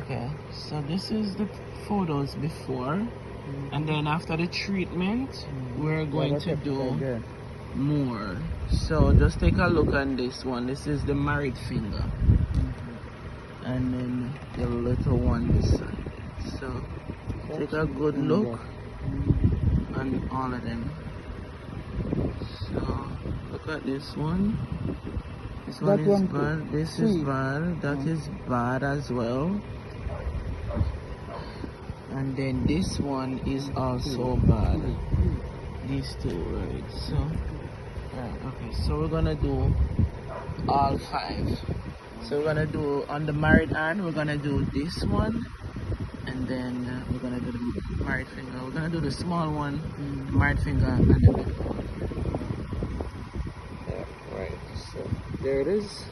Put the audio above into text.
Okay, so this is the photos before, and then after the treatment, we're going to do more. So just take a look on this one. This is the married finger, and then the little one beside it. So take a good look on all of them. So look at this one. This one is bad. This is bad. That is bad as well. And then this one is also bad. These two, right? So, right, okay. So we're gonna do all 5. So we're gonna do on the married hand. We're gonna do this one, and then we're gonna do the married finger. We're gonna do the small one, married finger, and the big one. Yeah, right. So there it is.